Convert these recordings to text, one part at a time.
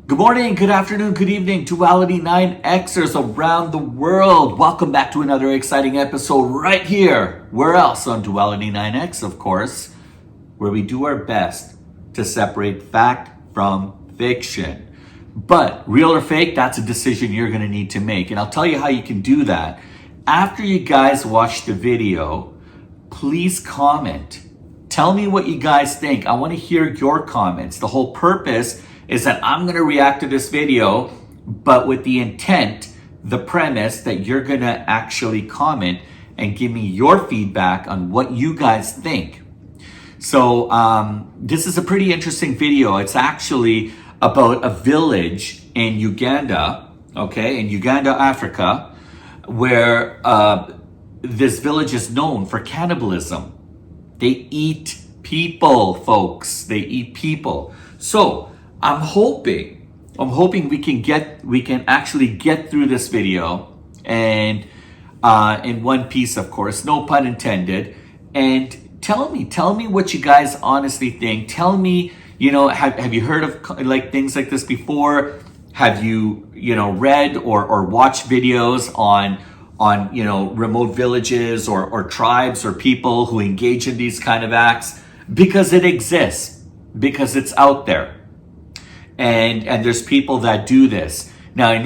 Good morning, good afternoon, good evening, Duality9xers around the world. Welcome back to another exciting episode right here. Where else? On Duality9x, of course, where we do our best to separate fact from fiction. But real or fake, that's a decision you're going to need to make. And I'll tell you how you can do that. After you guys watch the video, please comment. Tell me what you guys think. I want to hear your comments. The whole purpose is that I'm going to react to this video, but with the intent, the premise that you're going to actually comment and give me your feedback on what you guys think. So this is a pretty interesting video. It's actually about a village in Uganda, okay, in Uganda, Africa, where this village is known for cannibalism. They eat people, folks. They eat people. So I'm hoping we can actually get through this video and in one piece, of course, no pun intended. And tell me what you guys honestly think. Tell me, have you heard of like things like this before? Have you read or watched videos on remote villages or tribes or people who engage in these kind of acts? Because it exists, because it's out there. And there's people that do this. Now,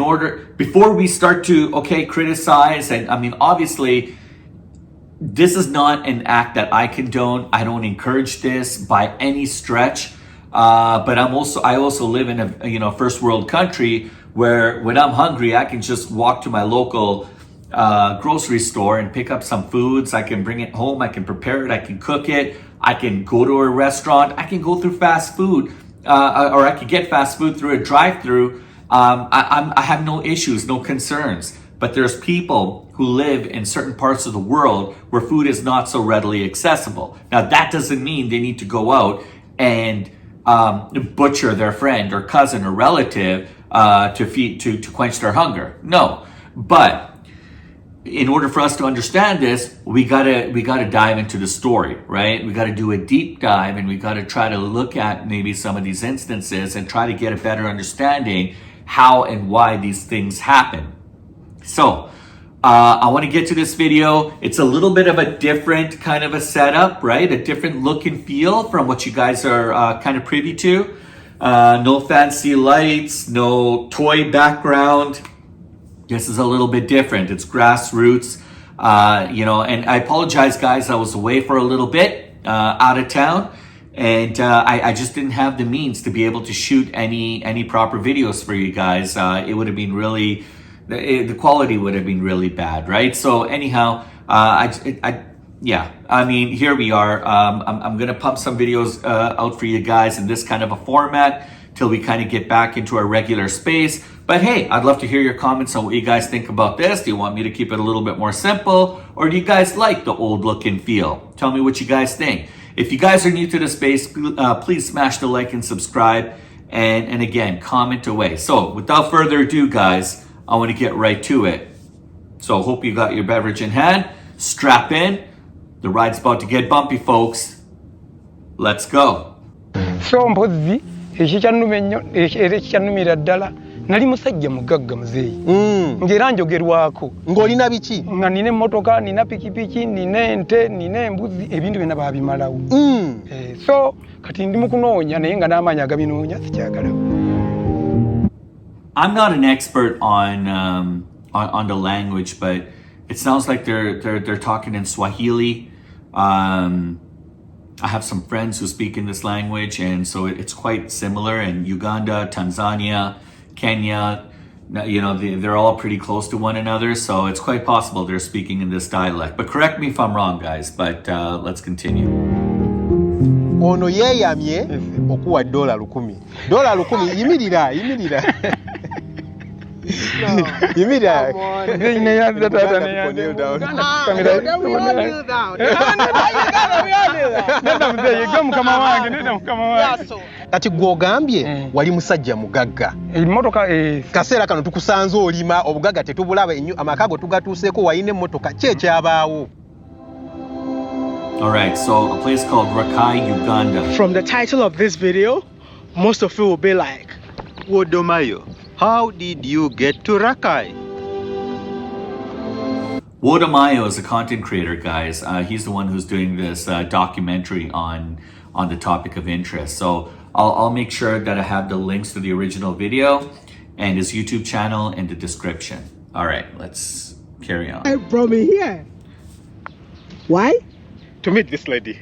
before we start to, criticize, and I mean, obviously, this is not an act that I condone. I don't encourage this by any stretch. But I also live in a first world country where when I'm hungry, I can just walk to my local grocery store and pick up some foods. I can bring it home. I can prepare it. I can cook it. I can go to a restaurant. I can go through fast food. Or I could get fast food through a drive-through. I have no issues, no concerns. But there's people who live in certain parts of the world where food is not so readily accessible. Now, that doesn't mean they need to go out and butcher their friend or cousin or relative to quench their hunger. No, but in order for us to understand this, we gotta dive into the story, right? We gotta do a deep dive, and we gotta try to look at maybe some of these instances and try to get a better understanding how and why these things happen. So I want to get to this video. It's a little bit of a different kind of a setup, right? A different look and feel from what you guys are kind of privy to. No fancy lights, no toy background. This is a little bit different. It's grassroots, and I apologize, guys. I was away for a little bit, out of town, and I just didn't have the means to be able to shoot any proper videos for you guys. It would have been the quality would have been really bad, right? So anyhow, here we are. I'm gonna pump some videos out for you guys in this kind of a format till we kind of get back into our regular space. But hey, I'd love to hear your comments on what you guys think about this. Do you want me to keep it a little bit more simple? Or do you guys like the old look and feel? Tell me what you guys think. If you guys are new to the space, please smash the like and subscribe. And again, comment away. So without further ado, guys, I want to get right to it. So hope you got your beverage in hand. Strap in. The ride's about to get bumpy, folks. Let's go. So mpozi ekyanumira ddala nali musajja mugagga muzeeyi ngera njogerwako ng'olina biki nga nina emmotoka nina pikipiki nina ente nina embuzi ebintu byonna baabimalawo so kati ndi mu kunoonya naye nga n'amaanyi agabinoonya sikyagalawo. I'm not an expert on the language, but it sounds like they're talking in Swahili. I have some friends who speak in this language, and so it's quite similar. In Uganda, Tanzania, Kenya, they're all pretty close to one another, so it's quite possible they're speaking in this dialect. But correct me if I'm wrong, guys, but let's continue. Ono yeeyamye okuwa $100. $100, yimirira. Yimirira. Kati gw'ogambye wali musajja mugagga. Emmotoka kaseera kano tukusanze olima obugagga tetubulaba amaka go tugatuuseeko wayina emmotoka ki ekyabaawo? All right, so a place called Rakai, Uganda. From the title of this video, most of you will be like, Wodomayo, how did you get to Rakai? Wodomayo is a content creator, guys. He's the one who's doing this documentary on the topic of interest. So I'll make sure that I have the links to the original video and his YouTube channel in the description. All right, let's carry on. I brought me here. Why? To meet this lady.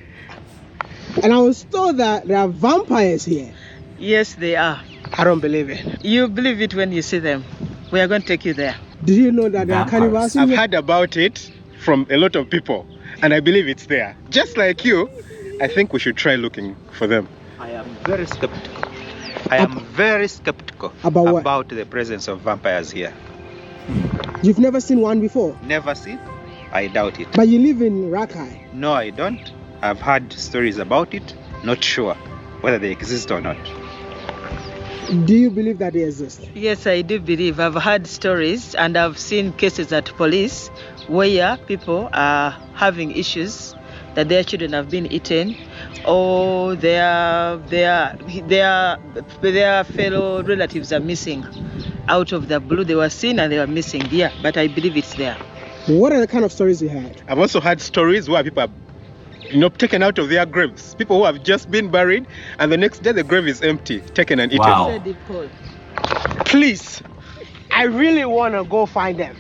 And I was told that there are vampires here. Yes, they are. I don't believe it. You believe it when you see them. We are going to take you there. Did you know that there are Vampires. cannibals in I've here? heard about it from a lot of people, and I believe it's there. Just like you, I think we should try looking for them. I am very skeptical. I am very skeptical About what? about the presence of vampires here. You've never seen one before, Never seen? I doubt it. but you live in Rakai. No, I don't. I've heard stories about it. Not sure whether they exist or not. Do you believe that they exist? Yes, I do believe. I've heard stories and I've seen cases at police where people are having issues that their children have been eaten or their fellow relatives are missing. Out of the blue, they were seen and they were missing. Yeah, but I believe it's there. What are the kind of stories you heard? I've also heard stories where people are taken out of their graves. People who have just been buried, and the next day the grave is empty, taken and eaten. Wow. It's a deep hole. Please, I really want to go find them.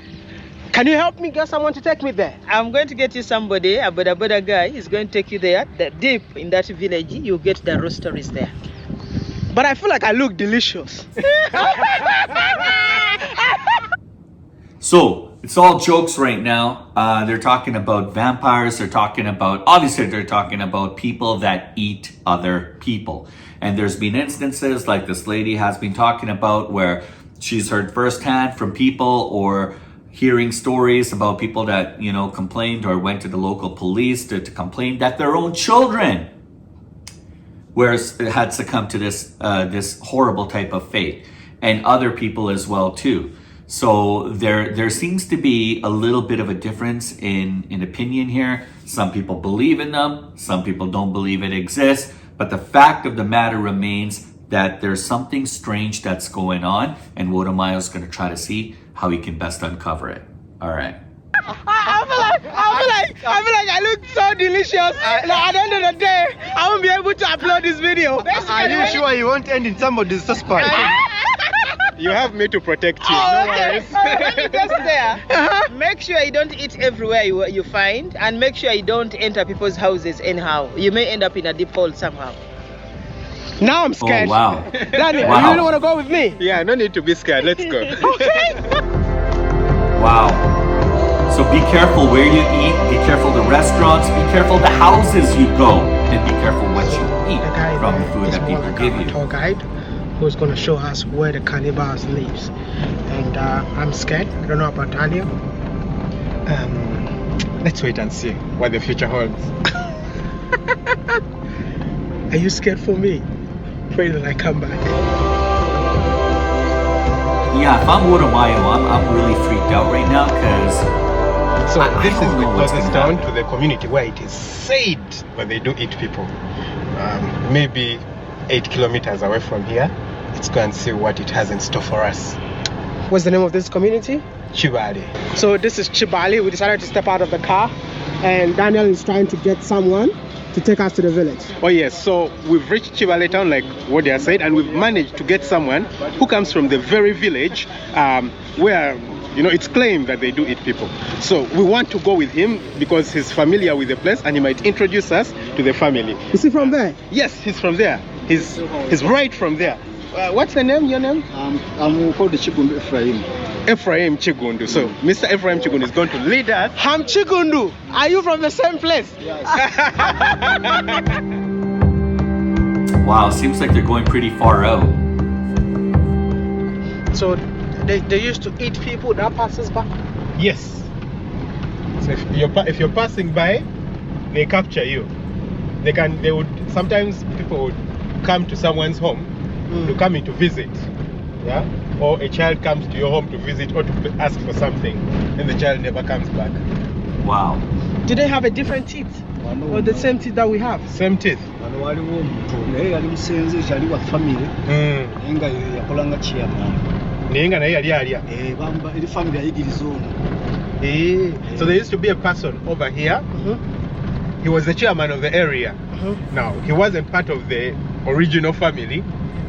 Can you help me get someone to take me there? I'm going to get you somebody, a Boda guy is going to take you there. Deep in that village, you get the roasteries there. But I feel like I look delicious. So it's all jokes right now. They're talking about vampires. Obviously they're talking about people that eat other people. And there's been instances like this lady has been talking about where she's heard firsthand from people or hearing stories about people that, complained or went to the local police to complain that their own children had succumbed to this horrible type of fate, and other people as well too. So there seems to be a little bit of a difference in opinion here. Some people believe in them, some people don't believe it exists, but the fact of the matter remains that there's something strange that's going on, and Wodomayo's going to try to see how he can best uncover it. All right. I feel like I look so delicious. At the end of the day, I won't be able to upload this video. Are you sure you won't end in somebody's suspect? You have me to protect you. Oh, No okay. worries. So when you get there, make sure you don't eat everywhere you find, and make sure you don't enter people's houses anyhow. You may end up in a deep hole somehow. Now I'm scared. Oh, wow. Daniel, Wow. you really want to go with me? Yeah, no need to be scared. Let's go. Wow. So be careful where you eat, be careful the restaurants, be careful the houses you go, and be careful what you eat from the food that people give A you. tour guide who's going to show us where the cannibals lives. And I'm scared. I don't know about Daniel. Let's wait and see what the future holds. Are you scared for me? Pray that I come back. Yeah, if I'm Wodomayo, I'm really freaked out right now because So I this is don't the know what's closest gonna town to the community where it is said that they do eat people. Maybe 8 kilometers away from here. Let's go and see what it has in store for us. What's the name of this community? Chibali. So this is Chibali. We decided to step out of the car, and Daniel is trying to get someone to take us to the village. Oh yes, so we've reached Chibali town like what they said, and we've managed to get someone who comes from the very village where it's claimed that they do eat people. So we want to go with him because he's familiar with the place and he might introduce us to the family. Is he from there? Yes, he's from there. He's right from there. What's the name? Your name? I'm called Chigundu Ephraim. Ephraim Chigundu. So Mr. Ephraim Chigundu is going to lead us. I'm Chigundu. Are you from the same place? wow, seems like they're going pretty far out. So they used to eat people that passes by? Yes. So if you're passing by, they capture you. Sometimes people would come to someone's home to come in to visit. Yeah? Or a child comes to your home to visit or to ask for something, and the child never comes back. Wow. Do they have a different teeth? Or the same teeth that we have? Same teeth. Wano waliwo omuntu naye yali musenze kyali wa family naye nga yakolanga chairman. Naye nga naye yali alya. Bamba eri family ayigiriza ono. So there used to be a person over here. He was the chairman of the area. Now, he wasn't part of the original family,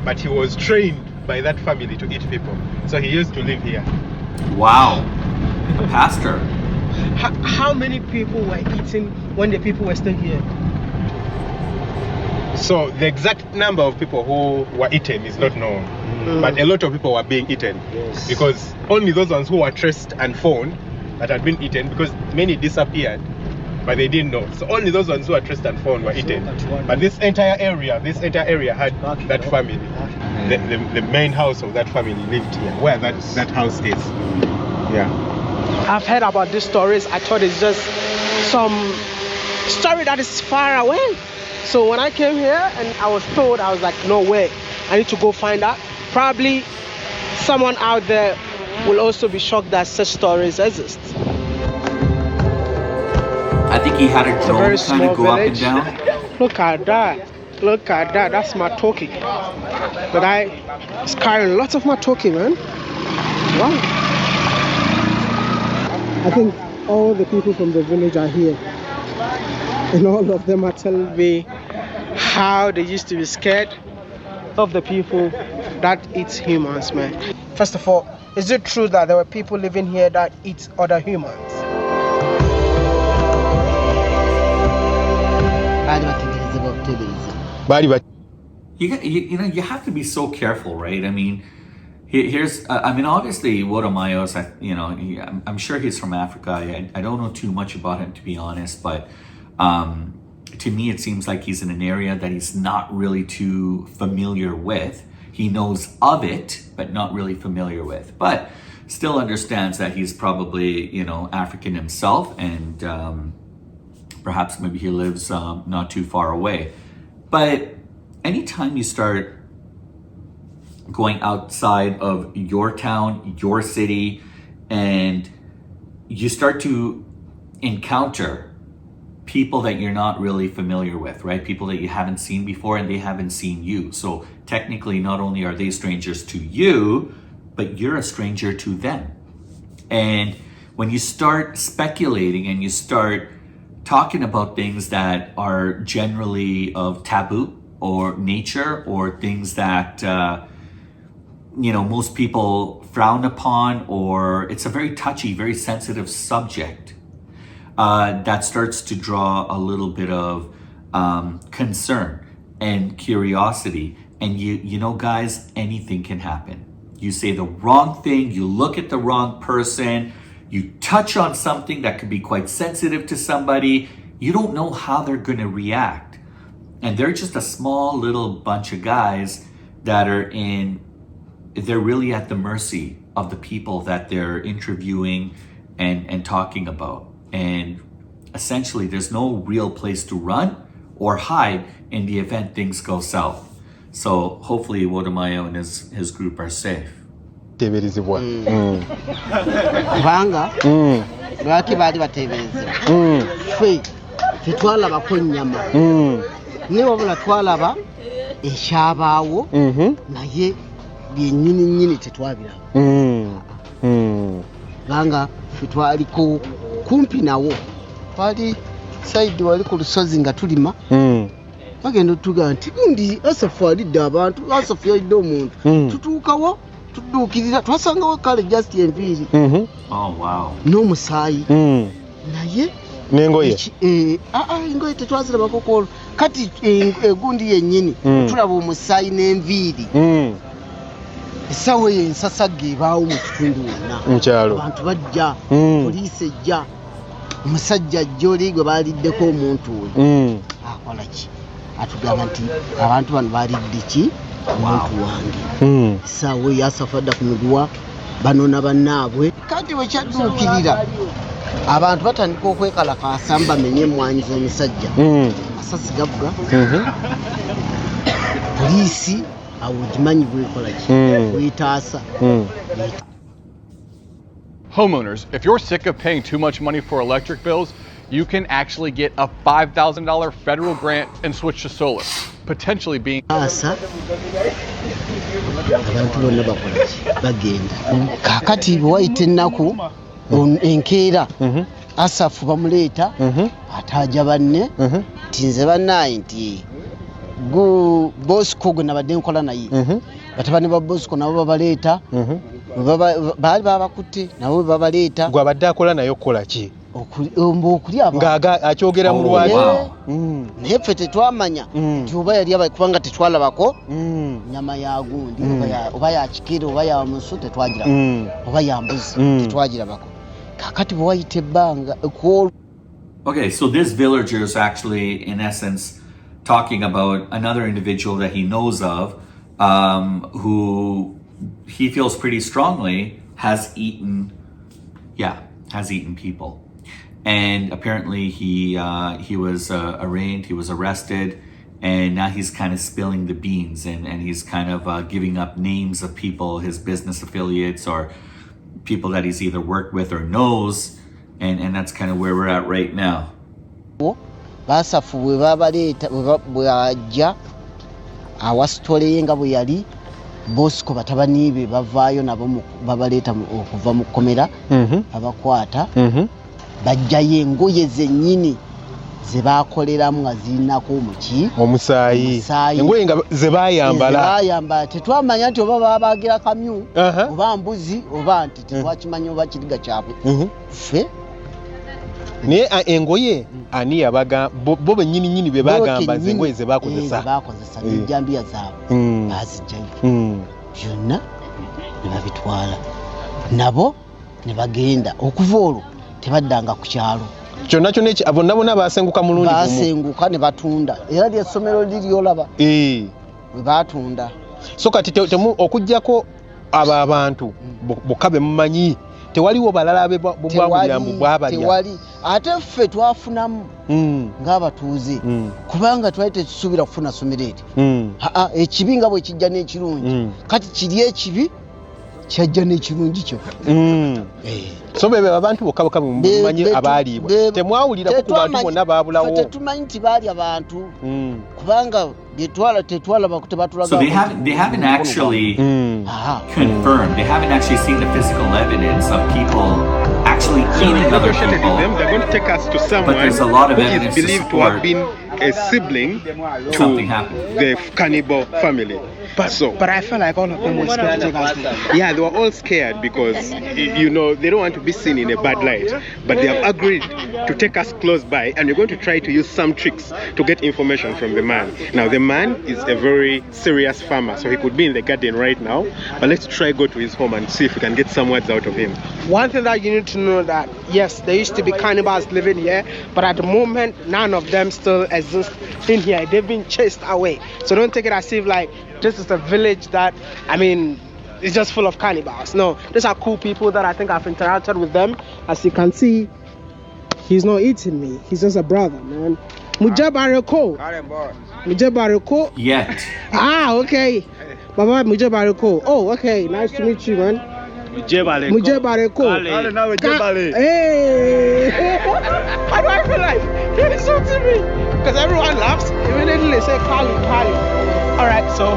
but he was trained by that family to eat people. So he used to live here. Wow. A pastor. How many people were eating when the people were still here? So the exact number of people who were eaten is not known. But a lot of people were being eaten. Yes. Because only those ones who were traced and found that had been eaten, because many disappeared, but they didn't know. So only those ones who were traced and found were eaten. But this entire area had that family. The main house of that family lived here, where that house is. Yeah. I've heard about these stories. I thought it's just some story that is far away. So when I came here and I was told, I was like, no way, I need to go find out. Probably someone out there will also be shocked that such stories exist. I think he had a drone kind of go village. up and down. Look at that. Look at that. That's matoke. The guy is carrying lots of matoke, man. Wow. I think all the people from the village are here. And all of them are telling me how they used to be scared of the people that eat humans, man. First of all, is it true that there were people living here that eat other humans? You have to be so careful, right? I mean, obviously Wodomayo's, I'm sure he's from Africa. I don't know too much about him, to be honest, but to me it seems like he's in an area that he's not really too familiar with. He knows of it, but not really familiar with, but still understands that he's probably, African himself, and perhaps maybe he lives not too far away. But anytime you start going outside of your town, your city, and you start to encounter people that you're not really familiar with, right? People that you haven't seen before and they haven't seen you. So technically, not only are they strangers to you, but you're a stranger to them. And when you start speculating and you start talking about things that are generally of taboo or nature, or things that most people frown upon, or it's a very touchy, very sensitive subject, that starts to draw a little bit of concern and curiosity. And guys, anything can happen. You say the wrong thing, you look at the wrong person, you touch on something that could be quite sensitive to somebody, you don't know how they're going to react. And they're just a small little bunch of guys that they're really at the mercy of the people that they're interviewing and talking about. And essentially, there's no real place to run or hide in the event things go south. So hopefully Wodomayo and his group are safe. Teberezebwa. Kubanga lwaki baali bateeberezebwa ffe tetwalabako nnyama naye wabula twalaba ekyabaawo naye byennyini tetwabiraba kubanga ffe twaliko kumpi nawo twali saidi wali ku lusozi nga tulima bagenda otugaa nti gundi asafu alidde abantu asafu yalidde omuntu tutuukawo tudduukirira twasangawo kale just enviiri n'omusaayi naye n'engoye engoye tetwazirabako kati egundi yennyini tulaba omusaayi n'enviiri essaawa eyo ensasagga ebaawo mu kitundu wonna mukyalo abantu bajja poliisi ejja omusajja ajja oli gwe baaliddeko omuntu oyo akola ki atugamba nti abantu bano baalidde ki omuntu wange essaawa eyo asafu adda ku miguwa banona bannaabwe kati bwe kyadduukirira abantu batandika okwekalakaasa bamenye emmwanyi z'omusajja amasasi gavuga poliisi awo gimanyi bwekola ki bwetaasa. Homeowners, if you're sick of paying too much money for electric bills, you can actually get a $5,000 federal grant and switch to solar, potentially being... Asa abantu bonna bakola bagenda kakati bwayita ennaku enkeera Asafu bamuleeta ataja banne nti nze bannaye nti Bosco gwe nabadde nkola naye batabani ba Bosco nabo babaleeta baali babakutte nabo babaleeta gwe abadde akola naye okola ki okulyaba ng'aga akyogera mu lwaki naye ffe tetwamanya nti oba yali kubanga tetwalabako nyama ya gundi oba ya kikere oba ya musu tetwagirabako oba ya mbuzi tetwagirabako kakati bwayita ebbanga Okay, so this villager is actually, in essence, talking about another individual that he knows of, who he feels pretty strongly has eaten people. And apparently he was arraigned, he was arrested, and now he's kind of spilling the beans, and he's kind of giving up names of people, his business affiliates or people that he's either worked with or knows, and that's kind of where we're at right now. Basafu bwe babaleeta bwe ajja awasitole nga bwe yali Bosco batabani be bavaayo nabo babaleeta okuva mu kkomera abakwata bajjayo engoye zennyini ze baakoleramu nga zirinako omusaayi engoye nga ze baayambala tetwamanya nti oba babaagira kamyu oba mbuzi oba nti tetwakimanya oba kiriga kyabwe ffe naye engoye ani yabaga bo bennyini be bagamba nze engoye ze bakozesa n'enjambiya zaabwe bazijjayo byonna ne babitwala nabo ne bagenda okuva olwo tebaddanga ku kyalo kyonna bonna basenguka mulungi basenguka ne batunda era lyessomero liri olaba bwe batunda so kati okuggyako abo abantu bokka be mumanyi tewaliwo balala bwabuliramu bwabalya tewali ate ffe twafunamu ng'abatuuze kubanga twali tekisuubira kufuna somero eti ekibi nga bwe kijja n'ekirungi kati kiri ekibi kyajja n'ekirungi kyokka so bebe abantu bokka mumanyi abaalibwa temwawulirako ku bantu bonna baabulawo tetumanyi nti baali abantu kubanga tetwalaba tebatulaga so they haven't actually confirmed, they haven't actually seen the physical evidence of people actually eating other people. They're going to take us to someone but there's a lot of who evidence is believed to have been a sibling to the cannibal family. But I feel like all of them were scared to take us there. Yeah, they were all scared because, you know, they don't want to be seen in a bad light. But they have agreed to take us close by, and we're going to try to use some tricks to get information from the man. Now, the man is a very serious farmer, so he could be in the garden right now. But let's try go to his home and see if we can get some words out of him. One thing that you need to know that, yes, there used to be cannibals living here, but at the moment, none of them still exist in here. They've been chased away. So don't take it as if like this is a village that, I mean, it's just full of cannibals. No, these are cool people that I think I've interacted with them. As you can see, he's not eating me. He's just a brother, man. Mujabareko. Mujabareko. Yet. Ah, okay. Baba Mujabareko. Oh, okay. Nice to meet you, man. Mujabareko. Hey. How do I feel like? You're insulting me. Because everyone laughs. Immediately they say Kali. Alright, so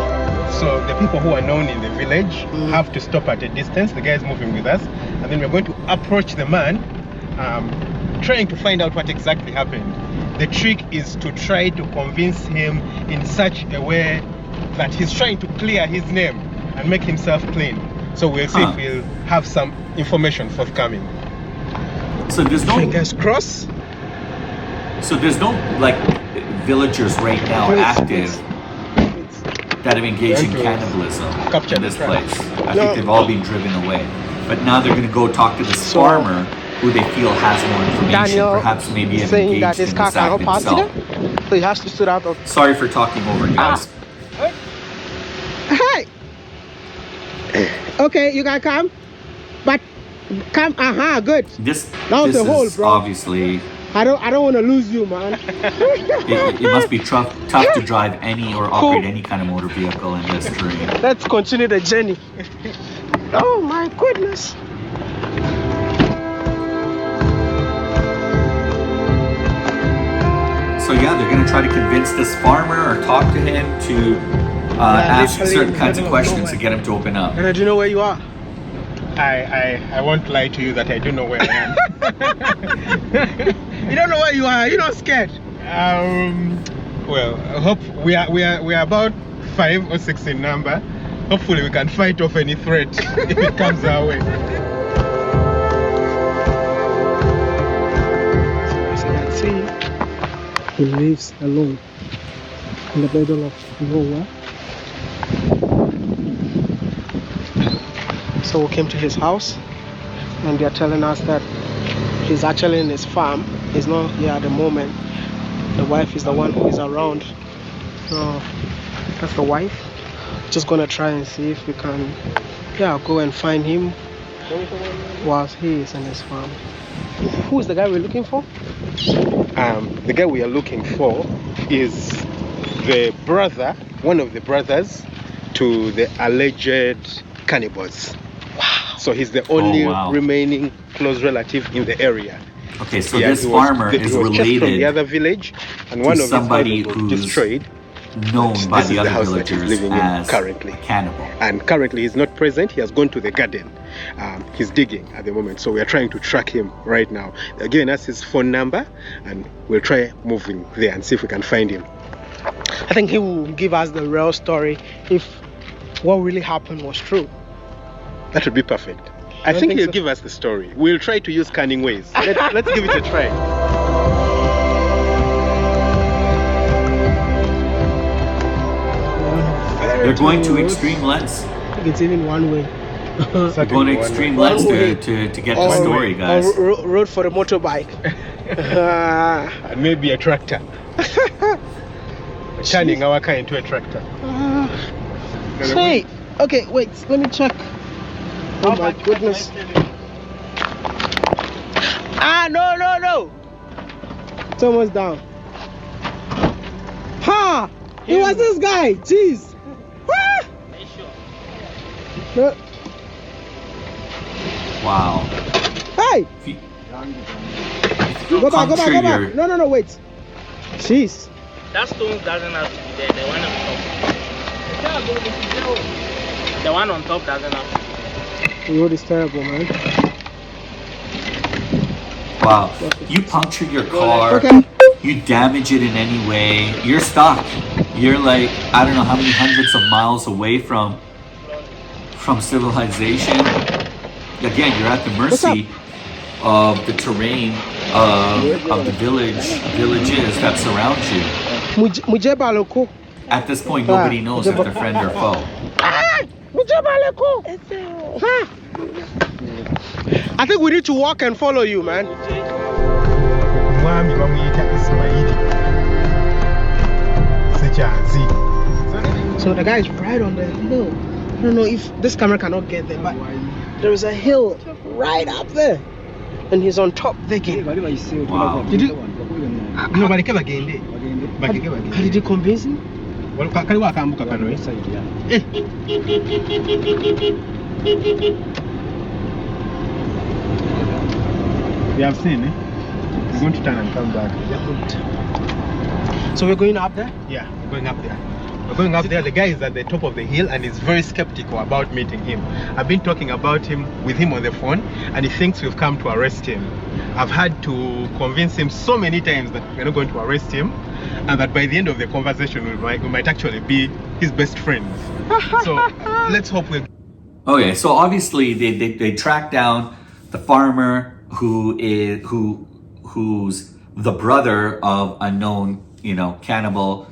the people who are known in the village have to stop at a distance. The guy is moving with us, and then we're going to approach the man, trying to find out what exactly happened. The trick is to try to convince him in such a way that he's trying to clear his name and make himself clean. So we'll see if we'll have some information forthcoming. So there's no fingers crossed. So there's no like villagers right now active that have engaged in cannibalism in this place. I think they've all been driven away. But now they're going to go talk to this farmer who they feel has more information. Daniel perhaps maybe have saying engaged that this in car this act cannot pass himself. it. So he has to sit out of. Sorry for talking over, guys. Hey. Okay, you guys come, but come. Good. This was the hole, bro. Obviously. I don't want to lose you, man. it must be tough to drive any or operate any kind of motor vehicle in this terrain. Let's continue the journey. Oh my goodness. So yeah, they're gonna try to convince this farmer or talk to him to ask literally certain in the kinds of middle of questions nowhere. to get him to open up. And do you know where you are? I won't lie to you that I do know where I am. You don't know where you are. You're not scared. Well, I hope we are about 5 or 6 in number. Hopefully we can fight off any threat if it comes our way. As you can see, he lives alone in the middle of nowhere. So we came to his house, and they're telling us that he's actually in his farm. He's not here at the moment. The wife is the one who is around. So that's the wife. Just gonna try and see if we can, go and find him whilst he is in his farm. Who is the guy we're looking for? The guy we are looking for is the brother, one of the brothers to the alleged cannibals. Wow. So he's the only remaining close relative in the area. Okay, so this farmer is related from the other village, and one of somebody his houses was who's destroyed. known by This the is other the house that he's villagers living in as currently. a cannibal. And currently he's not present. He has gone to the garden. He's digging at the moment, so we are trying to track him right now. They're giving us his phone number, and we'll try moving there and see if we can find him. I think he will give us the real story if what really happened was true. That would be perfect. I think he'll give us the story. We'll try to use cunning ways. Let's give it a try. They're going to extreme lengths. I think it's even one way. They're going to extreme lengths to get the story, guys. Or road for the motorbike. And maybe a tractor. Turning our car into a tractor. Hey, okay, wait, let me check. Oh my goodness. No. It's almost down. Ha! It was this guy. Jeez. Ah! No. Wow. Hey! Go back. your- No, wait. Jeez. That stone doesn't have to be there. The one on top doesn't have to be there. The road is terrible, man. Wow. You punctured your car. Okay. You damage it in any way. You're stuck. You're like, I don't know how many hundreds of miles away from civilization. Again, you're at the mercy of the terrain of the villages that surround you. Mujeba loko. At this point, nobody knows if they're friend or foe. Mujeba loko. I think we need to walk and follow you, man. So the guy is right on the hill. I don't know if this camera cannot get there, but there is a hill right up there. And he's on top digging. Wow. Did you? No, but how Did you convince him? We have seen it. We're going to turn and come back. So we're going up there? Yeah, we're going up there. We're going up there. The guy is at the top of the hill and is very skeptical about meeting him. I've been talking with him on the phone, and he thinks we've come to arrest him. I've had to convince him so many times that we're not going to arrest him, and that by the end of the conversation we might actually be his best friends. So let's hope we'll... Okay, so obviously they track down the farmer who's the brother of a known, cannibal,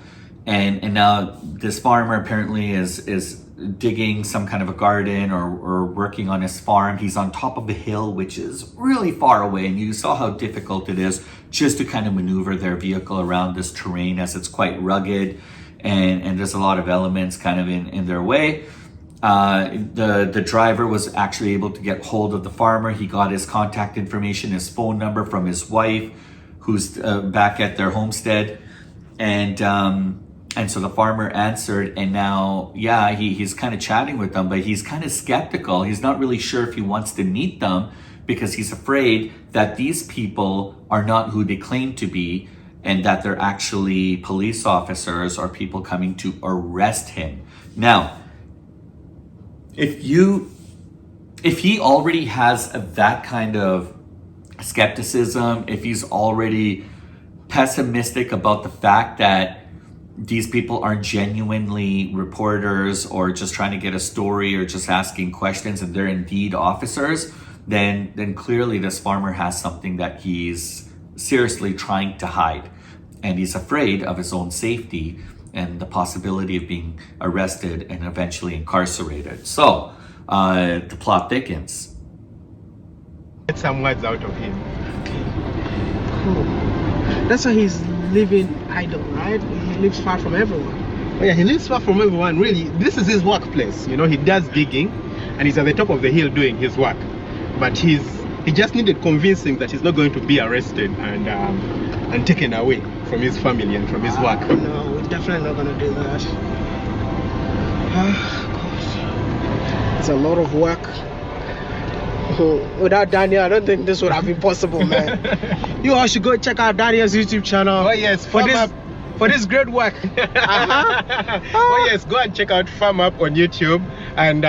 and now this farmer apparently is digging some kind of a garden or working on his farm. He's on top of a hill, which is really far away, and you saw how difficult it is just to kind of maneuver their vehicle around this terrain, as it's quite rugged and there's a lot of elements kind of in their way. The driver was actually able to get hold of the farmer. He got his contact information, his phone number from his wife, who's back at their homestead, and so the farmer answered, and now he's kind of chatting with them, but he's kind of skeptical. He's not really sure if he wants to meet them because he's afraid that these people are not who they claim to be, and that they're actually police officers or people coming to arrest him. Now, if he already has that kind of skepticism, if he's already pessimistic about the fact that these people aren't genuinely reporters or just trying to get a story or just asking questions and they're indeed officers, then clearly this farmer has something that he's seriously trying to hide. And he's afraid of his own safety and the possibility of being arrested and eventually incarcerated. So, the plot thickens. Get some words out of him. Cool. That's why he's living idle, right? He lives far from everyone. Oh, yeah, he lives far from everyone, really. This is his workplace. You know, he does digging and he's at the top of the hill doing his work. But he just needed convincing that he's not going to be arrested and taken away from his family and from his work. No, we're definitely not going to do that. Gosh. It's a lot of work. Without Daniel, I don't think this would have been possible, man. You all should go check out Daniel's YouTube channel. Oh yes, for this great work. Oh yes, go and check out Farm Up on YouTube. And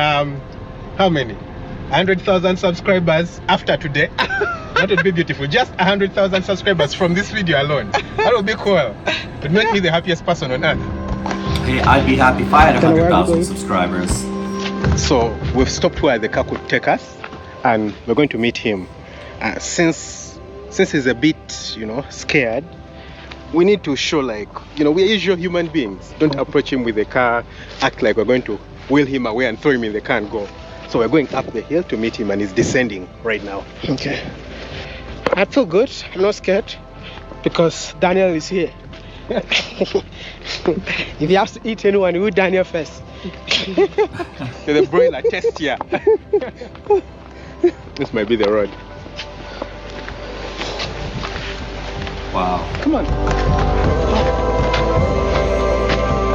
how many? 100,000 subscribers after today. That would be beautiful. Just 100,000 subscribers from this video alone. That would be cool. It would make me the happiest person on earth. Hey, I'd be happy if I had 100,000 subscribers. So we've stopped where the car could take us, and we're going to meet him. Since he's a bit, scared, we need to show we're usual human beings. Don't approach him with the car, act like we're going to wheel him away and throw him in the car and go. So we're going up the hill to meet him, and he's descending right now. Okay. I feel good. I'm not scared because Daniel is here. If he has to eat anyone, he will Daniel first. You're the broiler test here. This might be the road. Wow. Come on.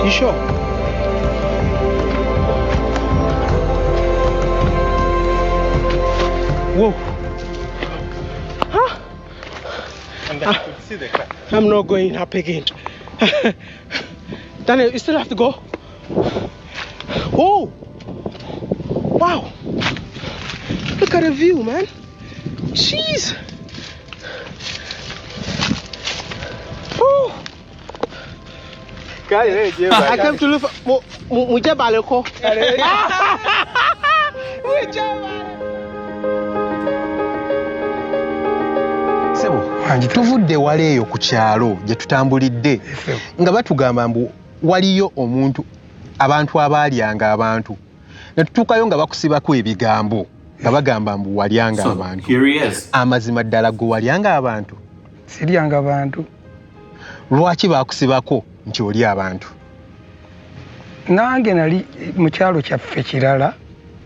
You sure? Whoa. Huh? And then you could see the car. I'm not going up again. Daniel, you still have to go? Whoa! Wow! Look at the view, man. Jeez! Oh! I came to look for Mujabaleko. Tuvudde wala eyo ku kyalo gye tutambulidde nga batugamba mbu waliyo abantu abaalyanga abantu ne tutuukayo nga bakusibako ebigambo nga bagamba mbu walyanga abantu. Amazima ddala gwe walyanga abantu? Siryanga abantu. Lwaki baakusibako nti oli abantu? Nange nali mu kyalo kyaffe kirala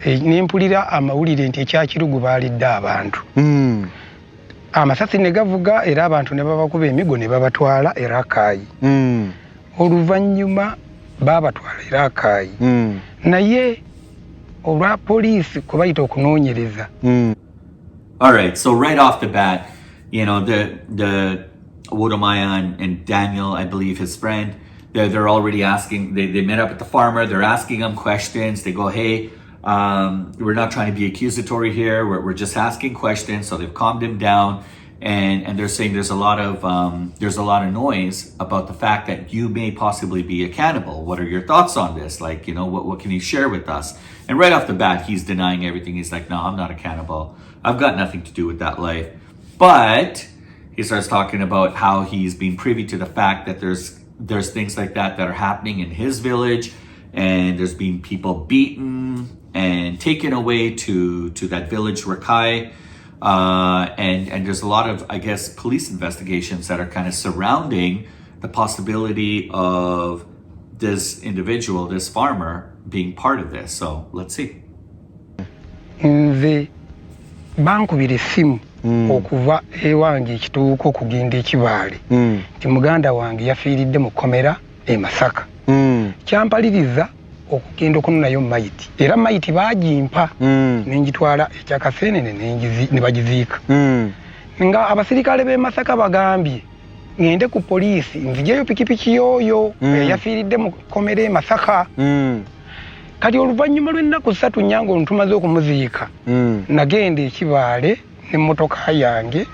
ne mpulira amawulire nti ekyakirugu baalidde abantu. Amasasi ne gavuga era abantu ne babakuba emigo ne babatwala e Rakai. Oluvannyuma babatwala e Rakai. Naye olwa poliisi kubayita okunoonyereza. All right, so right off the bat, the Wodomaya and Daniel, I believe his friend, they're already asking, they met up with the farmer, they're asking him questions. They go, hey, we're not trying to be accusatory here. We're just asking questions. So they've calmed him down, and they're saying there's a lot of noise about the fact that you may possibly be a cannibal. What are your thoughts on this? What can you share with us? And right off the bat, he's denying everything. He's like, no, I'm not a cannibal. I've got nothing to do with that life. But he starts talking about how he's been privy to the fact that there's things like that are happening in his village, and there's been people beaten and taken away to that village Rakai, and there's a lot of, I guess, police investigations that are kind of surrounding the possibility of this individual, this farmer, being part of this. So let's see. Nze bankubira essimu okuva ewange ekituuko okugenda ekibaale nti muganda wange yafiiridde mu kkomera e Masaka. Kyampaliriza okugenda okunonayo mayiti, era mayiti baagimpa n'engitwala ekyakaseenene ne bagiziika. Nga abasirikale b'e Masaka bagambye ngende ku poliisi nzijeyo pikipiki yoyo eyafiiridde mu kkomera Masaka. Kati oluvannyuma lw'ennaku 3 Nyango ntumaze okumuziika nagenda ekibaale n'emmotoka yange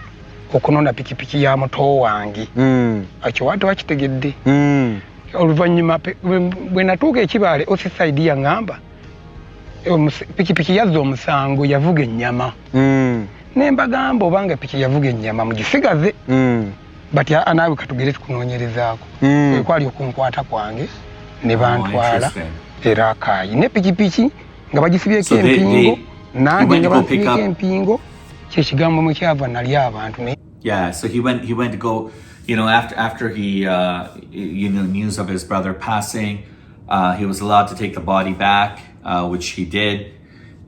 okunona pikipiki ya muto wange ekyo watu wakitegedde. Oluvannyuma bwe natuuka ekibaale osisayidi yaŋŋamba pikipiki yazza omusango yavuga ennyama. Ne mbagamba obanga piki yavuga ennyama mugisigaze bati anaawe katugere tukunoonyerezaako. Kwali okunkwata kwange ne bantwala era akaayi ne pikipiki nga bagisibyeko empingo nange nga basibyeko empingo kyekigambo mwe kyava nali abantu ne. Yeah, so he went to go, you know, after he news of his brother passing, he was allowed to take the body back, which he did,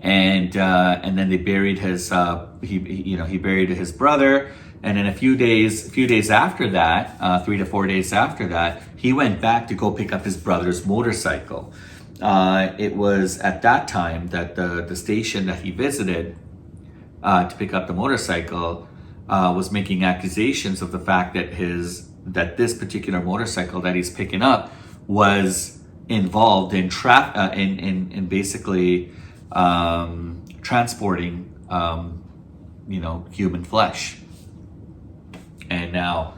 and then they buried his he buried his brother, and then a few days after that, 3 to 4 days after that, he went back to go pick up his brother's motorcycle. It was at that time that the station that he visited to pick up the motorcycle was making accusations of the fact that this particular motorcycle that he's picking up was involved in in basically transporting human flesh. And now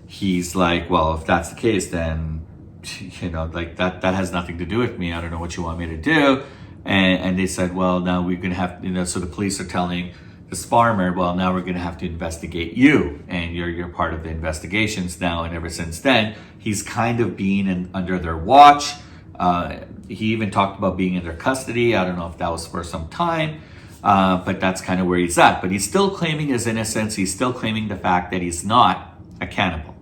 he's like, well, if that's the case, then like that has nothing to do with me. I don't know what you want me to do. And they said, well, now we're gonna have, so the police are telling this farmer, well, now we're gonna have to investigate you, and you're part of the investigations now. And ever since then, he's kind of been under their watch. He even talked about being in their custody. I don't know if that was for some time, but that's kind of where he's at. But he's still claiming his innocence. He's still claiming the fact that he's not a cannibal.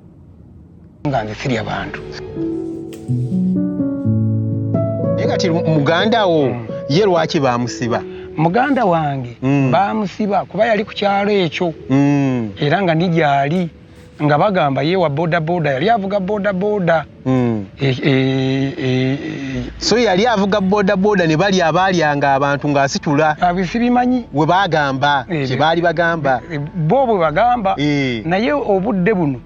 Ye lwaki bamusiba? Muganda wange bamusiba kuba yali ku kyalo ekyo era nga nijali nga bagamba ye wa boda boda yali avuga boda boda. So yali avuga boda boda ne bali abalyanga abantu ng'asitula abisibimanyi we bagamba kye bali bagamba bo bwe bagamba naye obudde buno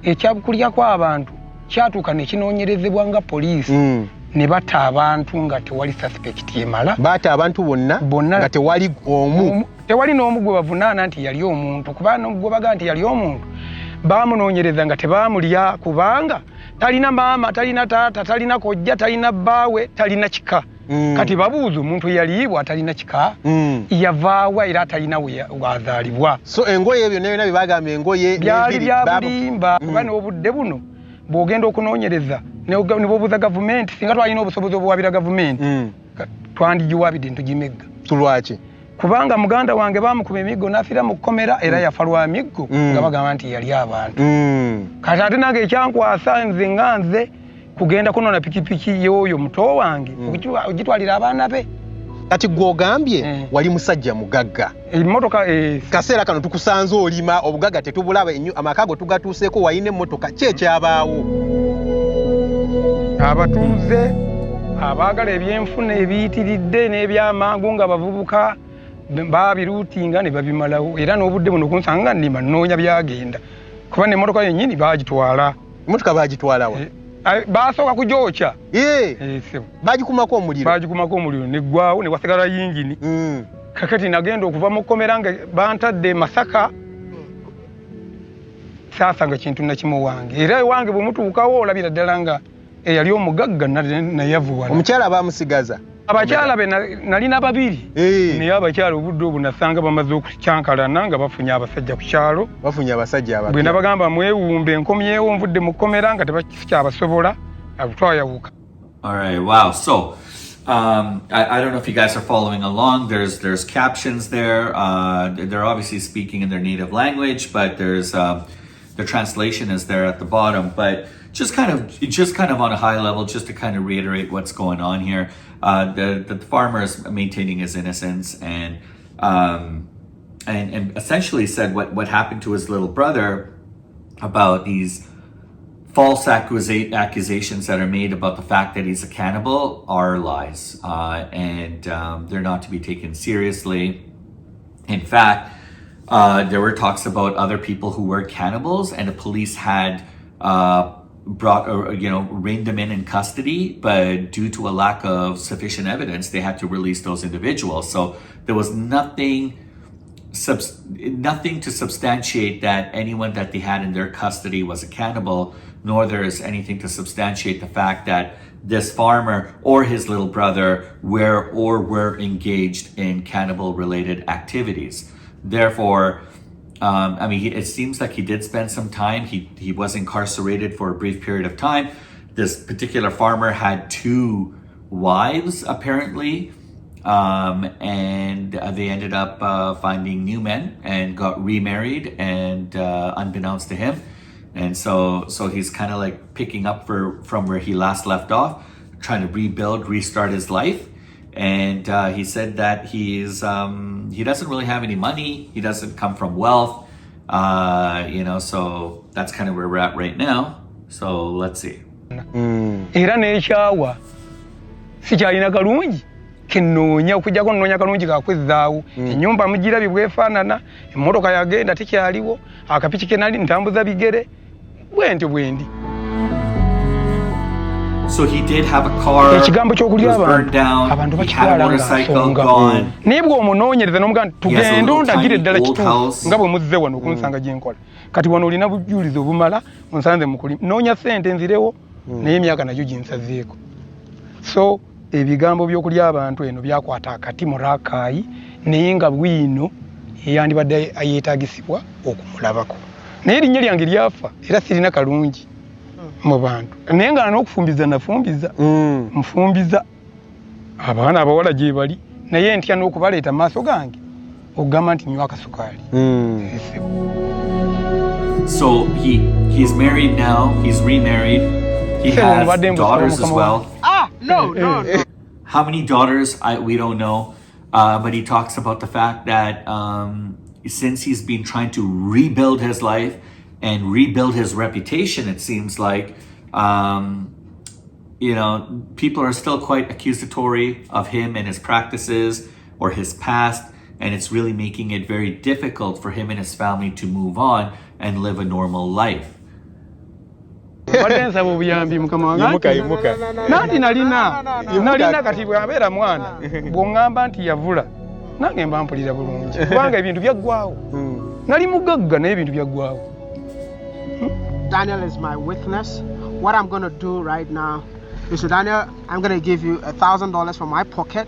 ekyakulya kw'abantu kyatuuka ne kinoonyerezebwa nga poliisi ne bata abantu nga tewali suspect yemala. Bata abantu bonna nga tewali omu, tewali n'omu gwe bavunaana nti yali omuntu, kuba n'ogwe baga nti yali omuntu baamunoonyereza nga tebaamulya kubanga talina maama, talina taata, talina kojja, talina bbaawe, talina kika. Kati babuuza omuntu yaliibwa talina kika yavaawa era talina wazaalibwa. So engoye ebyo byonna bye bagamba engoye byali bya bulimba kuba n'obudde buno bw'ogenda okunoonyereza ne bw'obuuza gavumenti singa twalina obusobozi obuwabira gavumenti twandigiwabidde ntugimegga. Lwaki? Kubanga muganda wange bamukuba emiggo n'afiira mu kkomera era yafa lwa miggo nga bagamba nti yali abantu. Kati ate nange ekyankwasa nze nga nze kugenda kunoona pikipiki y'oyo muto wange ogitwalira abaana be. Kati gw'ogambye wali musajja mugagga. Emmotoka kaseera kano tukusanze olima obugagga tetubulaba amaka go tugatuuseeko wayina emmotoka ki ekyabaawo? Abatuuze abaagala ebyenfuna ebiyitiridde n'ebyamangu nga bavubuka baabiruutinga ne babimalawo era n'obudde buno kunsanga nnima nnoonya byagenda kuba n'emmotoka yennyini baagitwala. Emmotoka baagitwalawa? Basooka kugyokya. Bagikumako omuliro neggwawo ne wasigala yingini. Kakati nagenda okuva mu kkomera nga bantadde Masaka saasanga kintu nakimu wange era ewange bwe mutuukawo olabira ddala nga eyali omugagga nayavuwala. Omukyala baamusigaza? Abakyala be nalina babiri naye abakyala obudde obwo nasanga bamaze okukyankalana nga bafunye abasajja ku kyalo. Bafunye abasajja abapya. Bwe nabagamba mwewumbe nkomyewo nvudde mu kkomera nga tebakikyabasobola twayawuka. All right, wow. So I don't know if you guys are following along. There's captions there. They're obviously speaking in their native language, but there's the translation is there at the bottom. But just kind of on a high level, just to kind of reiterate what's going on here. The farmer is maintaining his innocence and essentially said what happened to his little brother about these false accusations that are made about the fact that he's a cannibal are lies, and they're not to be taken seriously. In fact, there were talks about other people who were cannibals, and the police had reined them in custody, but due to a lack of sufficient evidence, they had to release those individuals. So there was nothing to substantiate that anyone that they had in their custody was a cannibal, nor there is anything to substantiate the fact that this farmer or his little brother were engaged in cannibal related activities. Therefore, it seems like he did spend some time. He was incarcerated for a brief period of time. This particular farmer had 2 wives, apparently, and they ended up finding new men and got remarried, and unbeknownst to him. And so he's kind of like picking up from where he last left off, trying to restart his life. And he said that he doesn't really have any money. He doesn't come from wealth, so that's kind of where we're at right now. So let's see. Era n'ekyawa sikyalina kalungi kinoonya okujjako nnoonya kalungi kakwezaawo ennyumba mugirabye bwefaanana emmotoka yagenda tekyaliwo akapiki ke nali ntambuza bigere bwendi. So he did have a car, it was burned down, he had a motorcycle gone, naye bw'omunoonyereza n'omugamba tugende ondagire eddala kituufu nga bwe muzze wano okunsanga gye nkola kati wano olina bujulizi obumala onsanze mukuli noonya ssente nzirewo naye emyaka nagyo ginsazeeko. So ebigambo by'okulya abantu eno byakwata akati mu raakaayi naye nga bwino eyandibadde yeetaagisibwa okumulabako. Naye erinnya lyange lyafa era sirina kalungi mu bantu naye nga n'okufumbiza nafumbiza nfumbiza abaana abawala gye bali naye ntya n'okubaleeta maaso gange okugamba nti nywa akasukaali. So he's married now, he's remarried, he has daughters as well. No. How many daughters, we don't know, but he talks about the fact that since he's been trying to rebuild his life and rebuild his reputation, it seems like, people are still quite accusatory of him and his practices or his past, and it's really making it very difficult for him and his family to move on and live a normal life. Badenza buyambi mukama wange nandi nalina kati bwabeera mwana bw'oŋŋamba nti yavula nange mba mpulira bulungi kubanga ebintu byaggwawo nali mugagga naye ebintu byaggwawo. Daniel is my witness. What I'm going to do right now is, Daniel, I'm going to give you $1,000 from my pocket,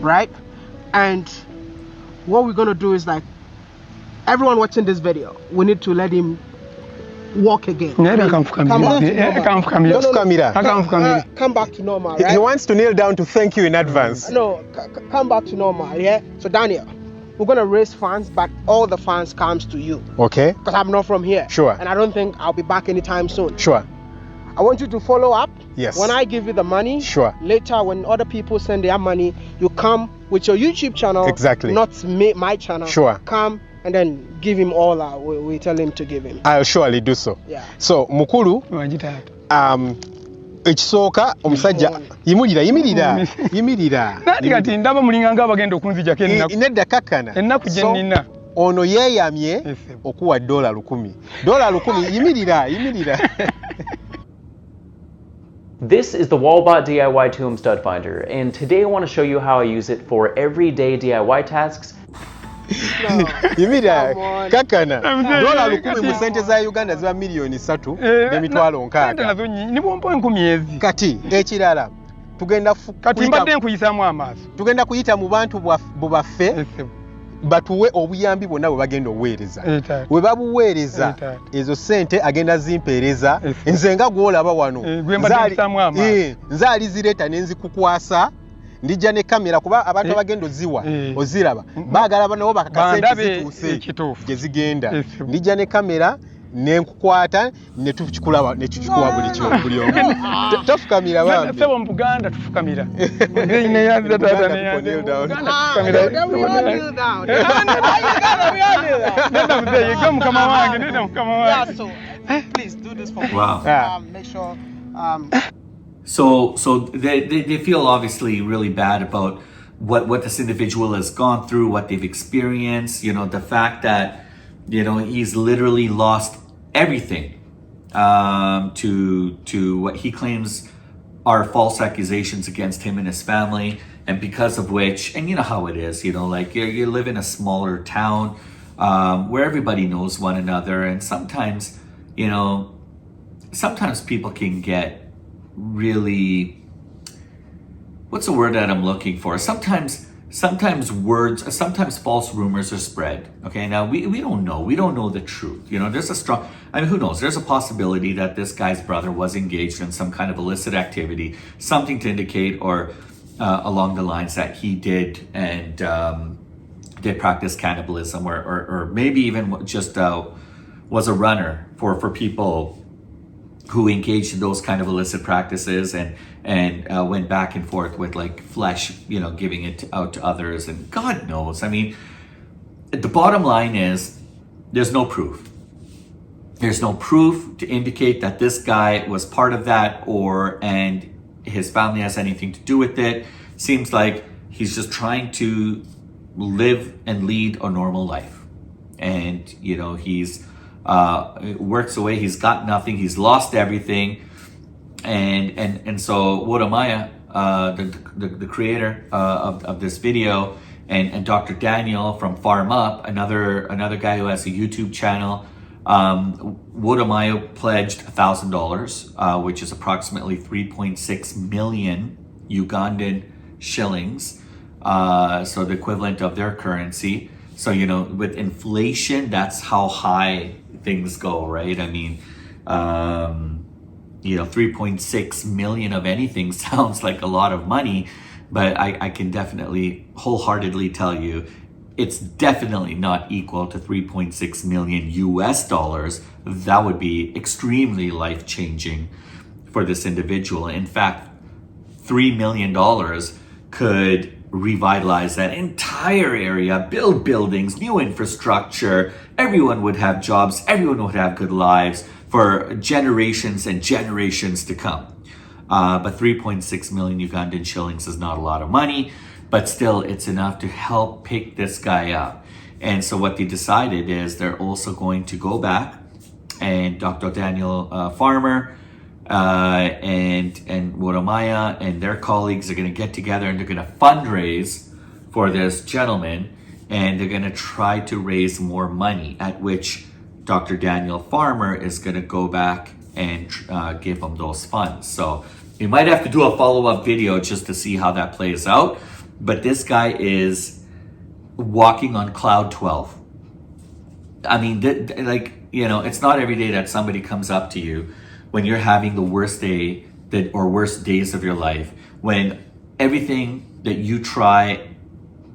right? And what we're going to do is, like, everyone watching this video, we need to let him walk again. Come back to normal, right? He wants to kneel down to thank you in advance. No, come back to normal, yeah? So, Daniel, we're going to raise funds, but all the funds comes to you. Okay. Because I'm not from here. Sure. And I don't think I'll be back anytime soon. Sure. I want you to follow up. Yes. When I give you the money, sure. Later, when other people send their money, you come with your YouTube channel. Exactly. Not my channel. Sure. Come and then give him all we tell him to give him. I'll surely do so. Yeah. So, Mukulu, ekisooka omusajja yimirira nati kati ndaba mulinga nga abagenda okunzijako nedda kakkana ennaku gye nnina ono yeeyamye okuwa $1,000 yimirira. This is the Walbot DIY Tomb Stud Finder, and today I want to show you how I use it for everyday DIY tasks. Yimirira kakkana $1,000 mu sente za Uganda ziba $3,000,000 n'emitwalo 6 nibompo 10,000 kati ekirala tugenda kati mbadde nkuyisaamu amaaso tugenda kuyita mu bantu baffe batuwe obuyambi bwonna bwe bagenda obuweereza we babuweereza ezo sente agenda zimpeereza nze nga gwolaba wano nze alizireeta nenzikukwasa ndijja ne kamera kuba abantu abagenda oziwa oziraba baagala nabo bakakasente zituuse gye zigenda ndijja ne kamera nenkukwata netukikuwa buli omu tofukamira bambi sebo mu Buganda tufukamira Please do this for me. Wow. Make sure So they feel obviously really bad about what this individual has gone through, what they've experienced, the fact that, he's literally lost everything to what he claims are false accusations against him and his family, and because of which, and you know how it is, like you live in a smaller town where everybody knows one another, and sometimes, sometimes people can get really, what's the word that I'm looking for? Sometimes false rumors are spread. Okay, now we don't know. We don't know the truth. There's a strong, who knows? There's a possibility that this guy's brother was engaged in some kind of illicit activity, something to indicate or along the lines that he did and did practice cannibalism, or maybe even just was a runner for people who engaged in those kind of illicit practices and went back and forth with like flesh, giving it out to others, and God knows. The bottom line is there's no proof. There's no proof to indicate that this guy was part of that and his family has anything to do with it. Seems like he's just trying to live and lead a normal life. And, he's works away, he's got nothing, he's lost everything. And so Wodamaya, the creator of this video, and Dr. Daniel from Farm Up, another guy who has a YouTube channel, Wodamaya pledged $1,000, which is approximately 3.6 million Ugandan shillings, so the equivalent of their currency. So, with inflation, that's how high things go, right? 3.6 million of anything sounds like a lot of money, but I can definitely wholeheartedly tell you it's definitely not equal to 3.6 million US dollars. That would be extremely life-changing for this individual. In fact, $3 million could revitalize that entire area, build buildings, new infrastructure. Everyone would have jobs, everyone would have good lives for generations and generations to come. But 3.6 million Ugandan shillings is not a lot of money, but still it's enough to help pick this guy up. And so what they decided is they're also going to go back, and Dr. Daniel Farmer and Wodamaya and their colleagues are going to get together and they're going to fundraise for this gentleman, and they're going to try to raise more money, at which Dr. Daniel Farmer is going to go back and give him those funds. So we might have to do a follow-up video just to see how that plays out. But this guy is walking on cloud 12. It's not every day that somebody comes up to you when you're having the worst day or worst days of your life, when everything that you try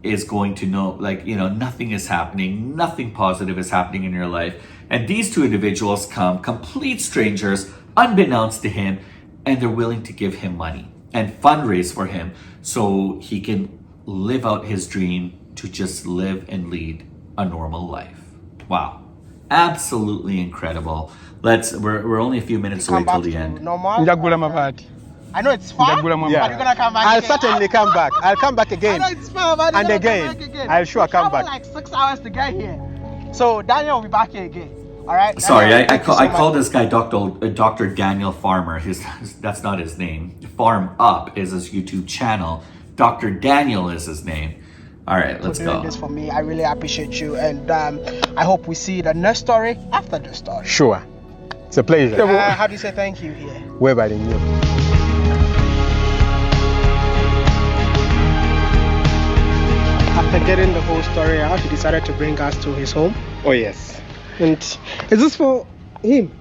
is going to nothing is happening, nothing positive is happening in your life. And these two individuals come, complete strangers, unbeknownst to him, and they're willing to give him money and fundraise for him so he can live out his dream to just live and lead a normal life. Wow. Absolutely incredible. We're only a few minutes away till the end. I know it's far, but you're gonna come back. I'll certainly come back. I'll come back again. I know it's far, but and again. I'll sure come back. Like 6 hours to get here. So Daniel will be back here again. All right. Sorry, I call this guy Dr. Daniel Farmer. That's not his name. Farm Up is his YouTube channel. Dr. Daniel is his name. All right, let's go. This for me, I really appreciate you, and I hope we see the next story after the story. Sure, it's a pleasure. How do you say thank you here? Wherever in you. After getting the whole story out, he decided to bring us to his home. Oh yes. And is this for him?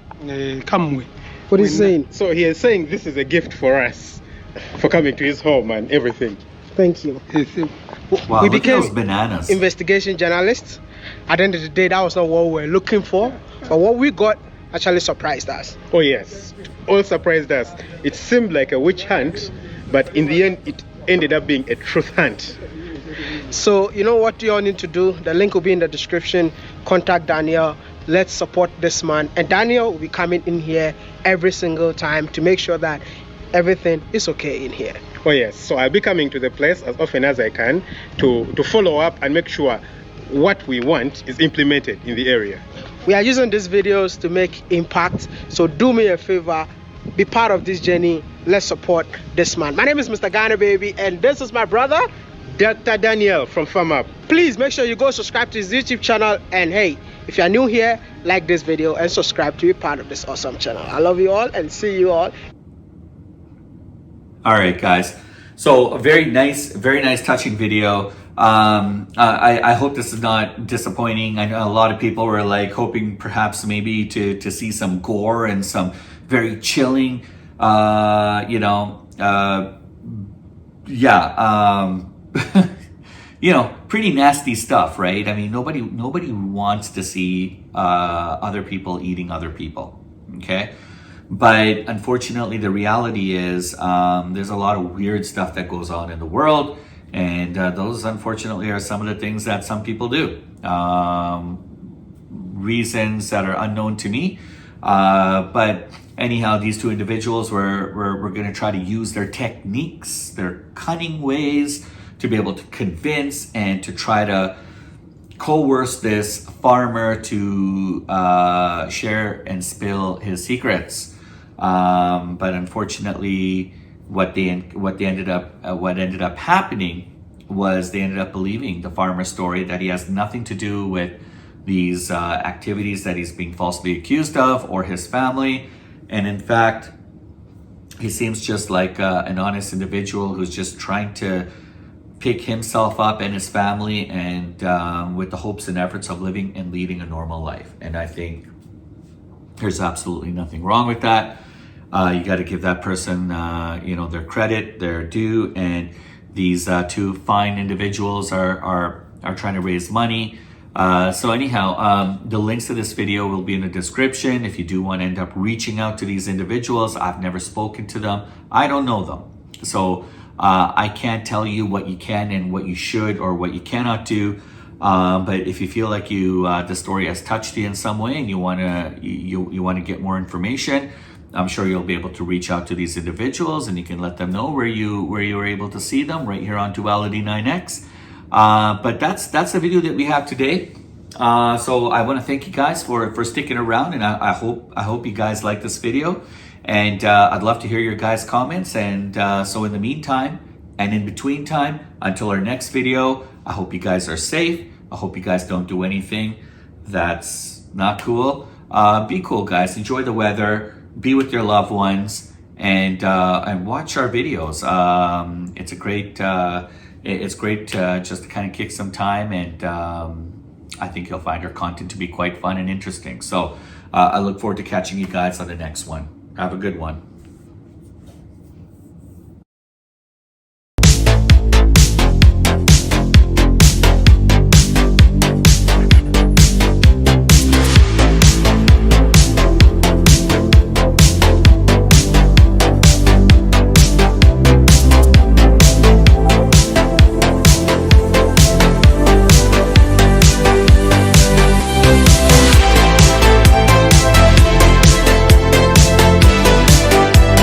Come with. What is he saying? So he is saying this is a gift for us, for coming to his home and everything. Thank you. Wow, we look became at those bananas. Investigation journalists. At the end of the day, that was not what we were looking for, but what we got actually surprised us. Oh yes, all surprised us. It seemed like a witch hunt, but in the end, it ended up being a truth hunt. So you know what you all need to do. The link will be in the description. Contact Daniel. Let's support this man, and Daniel will be coming in here every single time to make sure that everything is okay in here. Oh yes, so I'll be coming to the place as often as I can to follow up and make sure what we want is implemented in the area. We are using these videos to make impact, so do me a favor, be part of this journey. Let's support this man. My name is Mr. Ghana Baby, and this is my brother, Dr. Daniel from Farm Up. Please make sure you go subscribe to his YouTube channel, and hey, if you are new here, like this video and subscribe to be part of this awesome channel. I love you all and see you all. All right, guys. So a very nice touching video. I hope this is not disappointing. I know a lot of people were like hoping perhaps maybe to see some gore and some very chilling, pretty nasty stuff, right? I mean, nobody wants to see other people eating other people, okay? But unfortunately, the reality is there's a lot of weird stuff that goes on in the world, and those unfortunately are some of the things that some people do. Reasons that are unknown to me, but anyhow, these two individuals were going to try to use their techniques, their cunning ways, to be able to convince and to try to coerce this farmer to share and spill his secrets. But unfortunately, what ended up happening was they ended up believing the farmer's story, that he has nothing to do with these activities that he's being falsely accused of, or his family. And in fact, he seems just like an honest individual who's just trying to pick himself up and his family, and with the hopes and efforts of living and leading a normal life. And I think there's absolutely nothing wrong with that. You got to give that person, their credit, their due. And these two fine individuals are trying to raise money. So anyhow, the links to this video will be in the description. If you do want to end up reaching out to these individuals, I've never spoken to them. I don't know them. So I can't tell you what you can and what you should or what you cannot do. But if you feel like the story has touched you in some way and you want to get more information, I'm sure you'll be able to reach out to these individuals, and you can let them know where you were able to see them right here on Duality9x. But that's the video that we have today. So I want to thank you guys for sticking around, and I hope you guys like this video. And I'd love to hear your guys' comments. And so in the meantime and in between time, until our next video, I hope you guys are safe. I hope you guys don't do anything that's not cool. Be cool, guys. Enjoy the weather. Be with your loved ones, and watch our videos. It's great just to kind of kick some time, and I think you'll find our content to be quite fun and interesting. So I look forward to catching you guys on the next one. Have a good one.